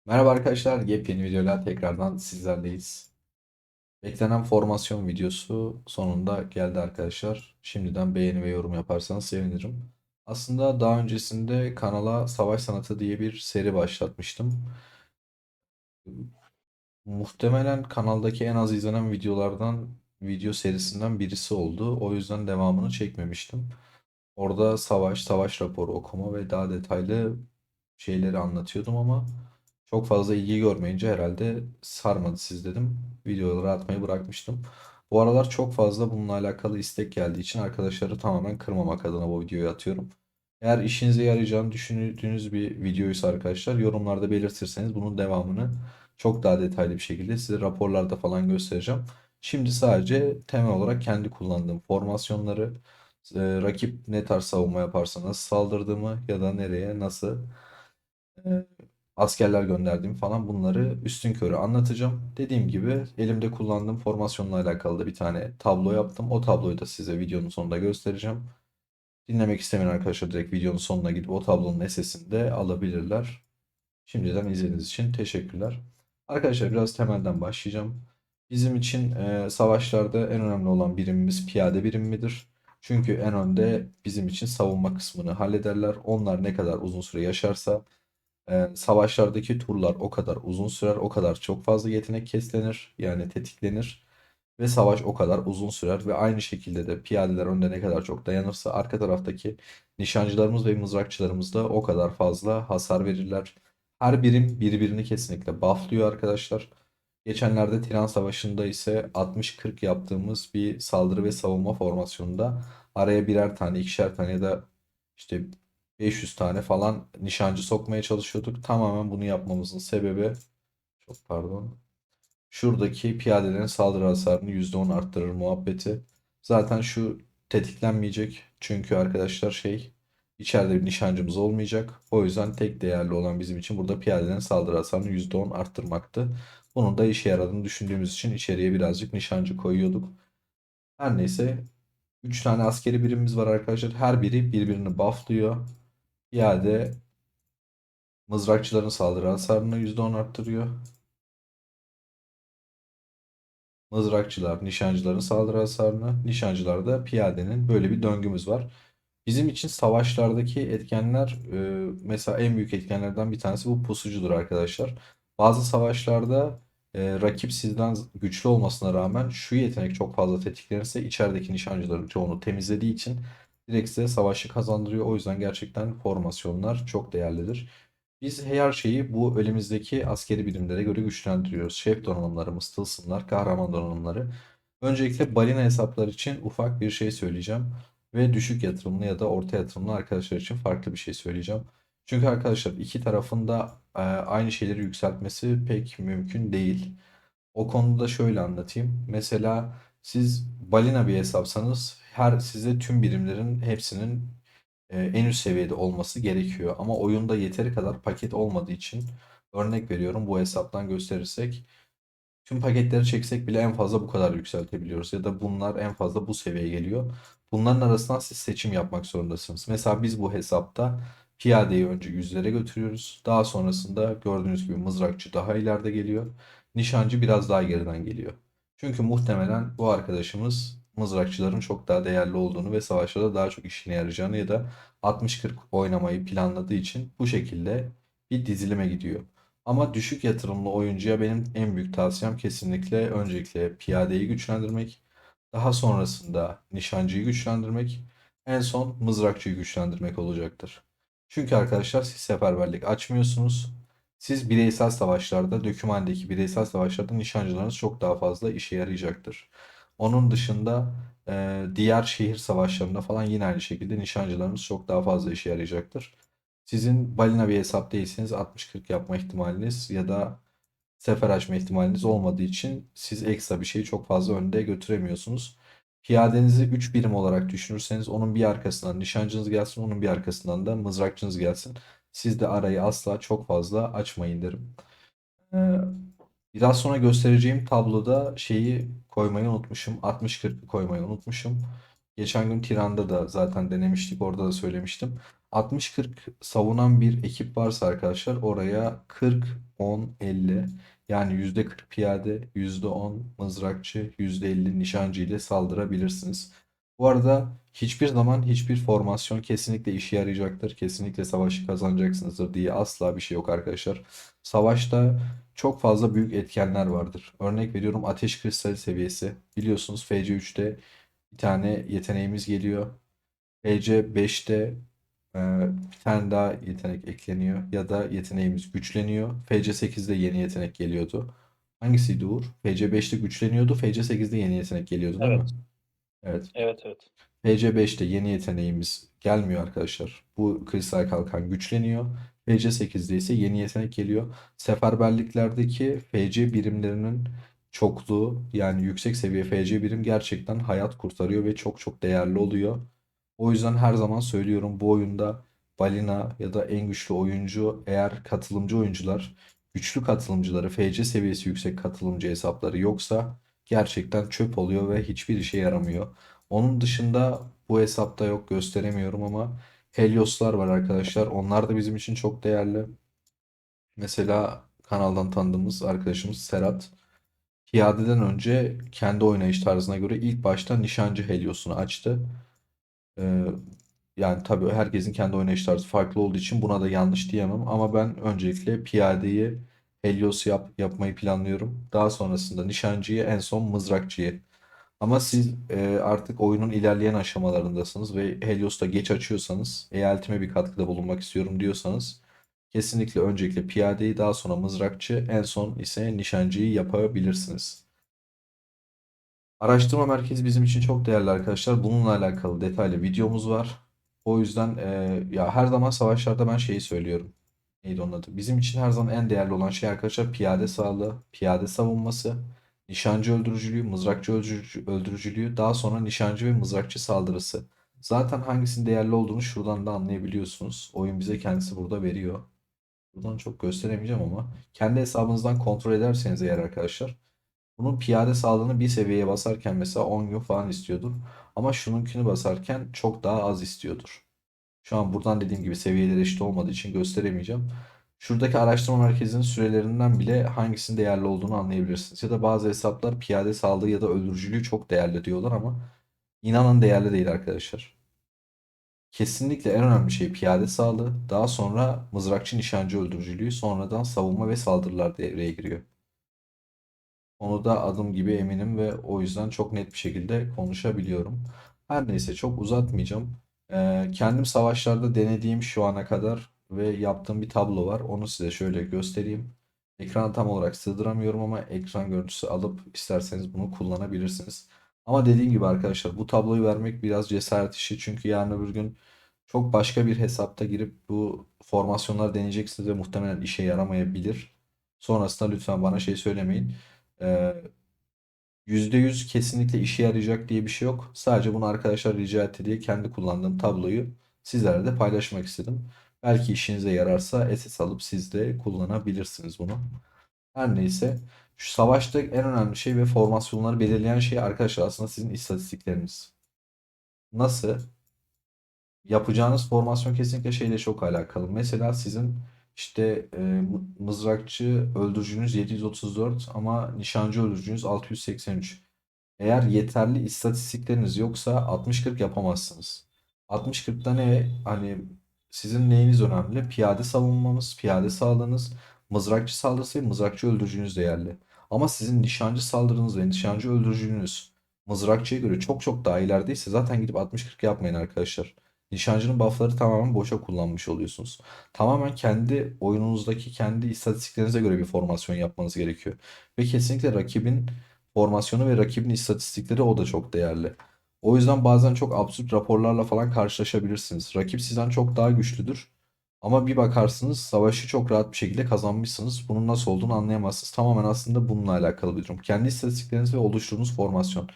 Merhaba arkadaşlar, yepyeni videoyla tekrardan sizlerleyiz. Beklenen formasyon videosu sonunda geldi arkadaşlar. Şimdiden beğeni ve yorum yaparsanız sevinirim. Aslında daha öncesinde kanala Savaş Sanatı diye bir seri başlatmıştım. Muhtemelen kanaldaki en az izlenen video serisinden birisi oldu. O yüzden devamını çekmemiştim. Orada savaş raporu okuma ve daha detaylı şeyleri anlatıyordum ama çok fazla ilgi görmeyince herhalde sarmadı siz dedim. Videoları atmayı bırakmıştım. Bu aralar çok fazla bununla alakalı istek geldiği için arkadaşları tamamen kırmamak adına bu videoyu atıyorum. Eğer işinize yarayacağını düşündüğünüz bir videoysa arkadaşlar yorumlarda belirtirseniz bunun devamını çok daha detaylı bir şekilde size raporlarda falan göstereceğim. Şimdi sadece temel olarak kendi kullandığım formasyonları, rakip ne tarz savunma yaparsa nasıl saldırdığımı ya da nereye nasıl e, askerler gönderdiğimi falan bunları üstünkörü anlatacağım. Dediğim gibi elimde kullandığım formasyonla alakalı da bir tane tablo yaptım. O tabloyu da size videonun sonunda göstereceğim. Dinlemek istemeyen arkadaşlar direkt videonun sonuna gidip o tablonun SS'ini de alabilirler. Şimdiden izlediğiniz için teşekkürler. Arkadaşlar biraz temelden başlayacağım. Bizim için savaşlarda en önemli olan birimimiz piyade birimidir. Çünkü en önde bizim için savunma kısmını hallederler. Onlar ne kadar uzun süre yaşarsa savaşlardaki turlar o kadar uzun sürer, o kadar çok fazla yetenek keslenir, yani tetiklenir ve savaş o kadar uzun sürer ve aynı şekilde de piyadeler önde ne kadar çok dayanırsa arka taraftaki nişancılarımız ve mızrakçılarımız da o kadar fazla hasar verirler. Her birim birbirini kesinlikle bufflıyor arkadaşlar. Geçenlerde Tiran Savaşı'nda ise 60-40 yaptığımız bir saldırı ve savunma formasyonunda araya birer tane, ikişer tane ya da işte 500 tane falan nişancı sokmaya çalışıyorduk. Tamamen bunu yapmamızın sebebi, çok pardon, şuradaki piyadelerin saldırı hasarını %10 arttırır muhabbeti. Zaten şu tetiklenmeyecek. Çünkü arkadaşlar içeride bir nişancımız olmayacak. O yüzden tek değerli olan bizim için burada piyadelerin saldırı hasarını %10 arttırmaktı. Bunun da işe yaradığını düşündüğümüz için içeriye birazcık nişancı koyuyorduk. Her neyse 3 tane askeri birimimiz var arkadaşlar. Her biri birbirini bufflıyor. Piyade mızrakçıların saldırı hasarını %10 arttırıyor. Mızrakçılar, nişancıların saldırı hasarını, nişancılar da piyadenin, böyle bir döngümüz var. Bizim için savaşlardaki etkenler, mesela en büyük etkenlerden bir tanesi bu pusucudur arkadaşlar. Bazı savaşlarda rakip sizden güçlü olmasına rağmen şu yetenek çok fazla tetiklenirse içerideki nişancıların çoğunu temizlediği için direkt size savaşı kazandırıyor. O yüzden gerçekten formasyonlar çok değerlidir. Biz her şeyi bu elimizdeki askeri birimlere göre güçlendiriyoruz. Şef donanımlarımız, tılsımlar, kahraman donanımları. Öncelikle balina hesaplar için ufak bir şey söyleyeceğim. Ve düşük yatırımlı ya da orta yatırımlı arkadaşlar için farklı bir şey söyleyeceğim. Çünkü arkadaşlar iki tarafın da aynı şeyleri yükseltmesi pek mümkün değil. O konuda şöyle anlatayım. Mesela siz balina bir hesapsanız size tüm birimlerin hepsinin en üst seviyede olması gerekiyor. Ama oyunda yeteri kadar paket olmadığı için, örnek veriyorum, bu hesaptan gösterirsek tüm paketleri çeksek bile en fazla bu kadar yükseltebiliyoruz. Ya da bunlar en fazla bu seviyeye geliyor. Bunların arasından siz seçim yapmak zorundasınız. Mesela biz bu hesapta piyadeyi önce yüzlere götürüyoruz. Daha sonrasında gördüğünüz gibi mızrakçı daha ileride geliyor. Nişancı biraz daha geriden geliyor. Çünkü muhtemelen bu arkadaşımız mızrakçıların çok daha değerli olduğunu ve savaşlarda daha çok işine yarayacağını ya da 60-40 oynamayı planladığı için bu şekilde bir dizilime gidiyor. Ama düşük yatırımlı oyuncuya benim en büyük tavsiyem kesinlikle öncelikle piyadeyi güçlendirmek, daha sonrasında nişancıyı güçlendirmek, en son mızrakçıyı güçlendirmek olacaktır. Çünkü arkadaşlar siz seferberlik açmıyorsunuz. Siz bireysel savaşlarda, dökümandaki bireysel savaşlarda nişancılarınız çok daha fazla işe yarayacaktır. Onun dışında diğer şehir savaşlarında falan yine aynı şekilde nişancılarınız çok daha fazla işe yarayacaktır. Sizin balina bir hesap değilseniz 60-40 yapma ihtimaliniz ya da sefer açma ihtimaliniz olmadığı için siz ekstra bir şeyi çok fazla önde götüremiyorsunuz. Piyadenizi 3 birim olarak düşünürseniz onun bir arkasından nişancınız gelsin, onun bir arkasından da mızrakçınız gelsin. Siz de arayı asla çok fazla açmayın derim. Ee, Biraz sonra göstereceğim tabloda şeyi koymayı unutmuşum. 60-40'ı koymayı unutmuşum. Geçen gün Tiran'da da zaten denemiştik. Orada da söylemiştim. 60-40 savunan bir ekip varsa arkadaşlar oraya 40-10-50 yani %40 piyade, %10 mızrakçı, %50 nişancı ile saldırabilirsiniz. Bu arada hiçbir zaman hiçbir formasyon kesinlikle işe yarayacaktır. Kesinlikle savaşı kazanacaksınızdır diye asla bir şey yok arkadaşlar. Savaşta çok fazla büyük etkenler vardır. Örnek veriyorum ateş kristali seviyesi. Biliyorsunuz FC3'te bir tane yeteneğimiz geliyor. FC5'te bir tane daha yetenek ekleniyor ya da yeteneğimiz güçleniyor. FC8'de yeni yetenek geliyordu. Hangisiydi Uğur? FC5'te güçleniyordu. FC8'de yeni yetenek geliyordu değil mi? Evet. Evet. Evet, evet. FC5'te yeni yeteneğimiz gelmiyor arkadaşlar. Bu kristal kalkan güçleniyor. FC8'de ise yeni yetenek geliyor. Seferberliklerdeki FC birimlerinin çokluğu yani yüksek seviye FC birim gerçekten hayat kurtarıyor ve çok çok değerli oluyor. O yüzden her zaman söylüyorum bu oyunda balina ya da en güçlü oyuncu eğer katılımcı oyuncular güçlü katılımcıları FC seviyesi yüksek katılımcı hesapları yoksa gerçekten çöp oluyor ve hiçbir işe yaramıyor. Onun dışında bu hesapta yok gösteremiyorum ama Helios'lar var arkadaşlar. Onlar da bizim için çok değerli. Mesela kanaldan tanıdığımız arkadaşımız Serhat. Piyadeden önce kendi oynayış tarzına göre ilk başta nişancı Helios'unu açtı. Ee, Yani tabii herkesin kendi oynayış tarzı farklı olduğu için buna da yanlış diyemem. Ama ben öncelikle piyadeyi Helios yapmayı planlıyorum. Daha sonrasında nişancıyı en son mızrakçıyı. Ama siz artık oyunun ilerleyen aşamalarındasınız ve Helios'ta geç açıyorsanız, eyaletime bir katkıda bulunmak istiyorum diyorsanız kesinlikle öncelikle piyadeyi daha sonra mızrakçı en son ise nişancıyı yapabilirsiniz. Araştırma merkezi bizim için çok değerli arkadaşlar. Bununla alakalı detaylı videomuz var. O yüzden ya her zaman savaşlarda ben şeyi söylüyorum. Neydi onun adı? Bizim için her zaman en değerli olan şey arkadaşlar piyade sağlığı, piyade savunması, nişancı öldürücülüğü, mızrakçı öldürücülüğü, daha sonra nişancı ve mızrakçı saldırısı. Zaten hangisinin değerli olduğunu şuradan da anlayabiliyorsunuz. Oyun bize kendisi burada veriyor. Buradan çok gösteremeyeceğim ama kendi hesabınızdan kontrol ederseniz eğer arkadaşlar bunun piyade sağlığını bir seviyeye basarken mesela 10 gün falan istiyordur. Ama şununkini basarken çok daha az istiyordur. Şu an buradan dediğim gibi seviyeleri eşit olmadığı için gösteremeyeceğim. Şuradaki araştırma merkezinin sürelerinden bile hangisinin değerli olduğunu anlayabilirsiniz. Ya da bazı hesaplar piyade sağlığı ya da öldürücülüğü çok değerli diyorlar ama inanın değerli değil arkadaşlar. Kesinlikle en önemli şey piyade sağlığı, daha sonra mızrakçı nişancı öldürücülüğü, sonradan savunma ve saldırılar devreye giriyor. Onu da adım gibi eminim ve o yüzden çok net bir şekilde konuşabiliyorum. Her neyse çok uzatmayacağım. Kendim savaşlarda denediğim şu ana kadar ve yaptığım bir tablo var. Onu size şöyle göstereyim. Ekranı tam olarak sığdıramıyorum ama ekran görüntüsü alıp isterseniz bunu kullanabilirsiniz. Ama dediğim gibi arkadaşlar bu tabloyu vermek biraz cesaret işi. Çünkü yarın öbür gün çok başka bir hesapta girip bu formasyonları deneyeceksiniz ve muhtemelen işe yaramayabilir. Sonrasında lütfen bana şey söylemeyin. Ee, %100 kesinlikle işe yarayacak diye bir şey yok. Sadece bunu arkadaşlar rica etti diye kendi kullandığım tabloyu sizlerle de paylaşmak istedim. Belki işinize yararsa SS alıp siz de kullanabilirsiniz bunu. Her neyse. Şu savaşta en önemli şey ve formasyonları belirleyen şey arkadaşlar aslında sizin istatistikleriniz. Nasıl? Yapacağınız formasyon kesinlikle şeyle çok alakalı. Mesela sizin işte mızrakçı öldürücünüz 734 ama nişancı öldürücünüz 683. Eğer yeterli istatistikleriniz yoksa 60-40 yapamazsınız. 60-40'ta ne? Hani sizin neyiniz önemli? Piyade savunmanız, piyade sağlığınız, mızrakçı saldırısı ve mızrakçı öldürücünüz değerli. Ama sizin nişancı saldırınız ve nişancı öldürücünüz mızrakçıya göre çok çok daha ilerideyse zaten gidip 60-40 yapmayın arkadaşlar. Nişancının buffları tamamen boşa kullanmış oluyorsunuz. Tamamen kendi oyununuzdaki kendi istatistiklerinize göre bir formasyon yapmanız gerekiyor. Ve kesinlikle rakibin formasyonu ve rakibin istatistikleri o da çok değerli. O yüzden bazen çok absürt raporlarla falan karşılaşabilirsiniz. Rakip sizden çok daha güçlüdür. Ama bir bakarsınız savaşı çok rahat bir şekilde kazanmışsınız. Bunun nasıl olduğunu anlayamazsınız. Tamamen aslında bununla alakalı bir durum. Kendi istatistikleriniz ve oluşturduğunuz formasyon.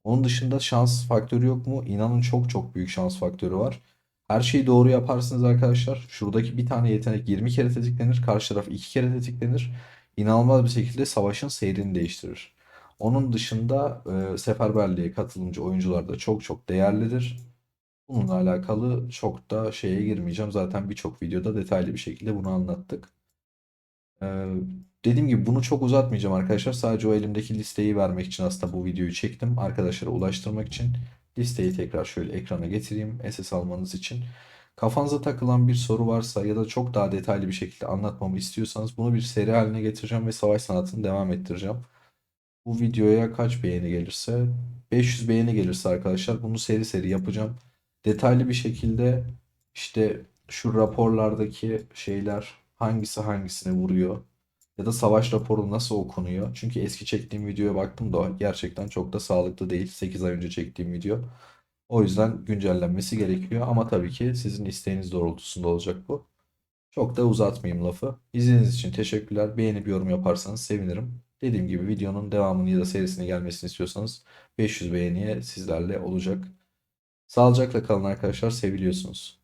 Onun dışında şans faktörü yok mu? İnanın çok çok büyük şans faktörü var. Her şeyi doğru yaparsınız arkadaşlar. Şuradaki bir tane yetenek 20 kere tetiklenir. Karşı taraf 2 kere tetiklenir. İnanılmaz bir şekilde savaşın seyrini değiştirir. Onun dışında seferberliğe katılımcı oyuncular da çok çok değerlidir. Bununla alakalı çok da şeye girmeyeceğim. Zaten birçok videoda detaylı bir şekilde bunu anlattık. Ee, Dediğim gibi bunu çok uzatmayacağım arkadaşlar. Sadece o elimdeki listeyi vermek için aslında bu videoyu çektim. Arkadaşlara ulaştırmak için listeyi tekrar şöyle ekrana getireyim SS almanız için. Kafanıza takılan bir soru varsa ya da çok daha detaylı bir şekilde anlatmamı istiyorsanız bunu bir seri haline getireceğim ve savaş sanatını devam ettireceğim. Bu videoya kaç beğeni gelirse 500 beğeni gelirse arkadaşlar bunu seri seri yapacağım. Detaylı bir şekilde işte şu raporlardaki şeyler hangisi hangisine vuruyor ya da savaş raporu nasıl okunuyor. Çünkü eski çektiğim videoya baktım da gerçekten çok da sağlıklı değil. 8 ay önce çektiğim video. O yüzden güncellenmesi gerekiyor ama tabii ki sizin isteğiniz doğrultusunda olacak bu. Çok da uzatmayayım lafı. İzlediğiniz için teşekkürler. Beğenip yorum yaparsanız sevinirim. Dediğim gibi videonun devamını ya da serisine gelmesini istiyorsanız 500 beğeniye sizlerle olacak. Sağlıcakla kalın arkadaşlar. Seviliyorsunuz.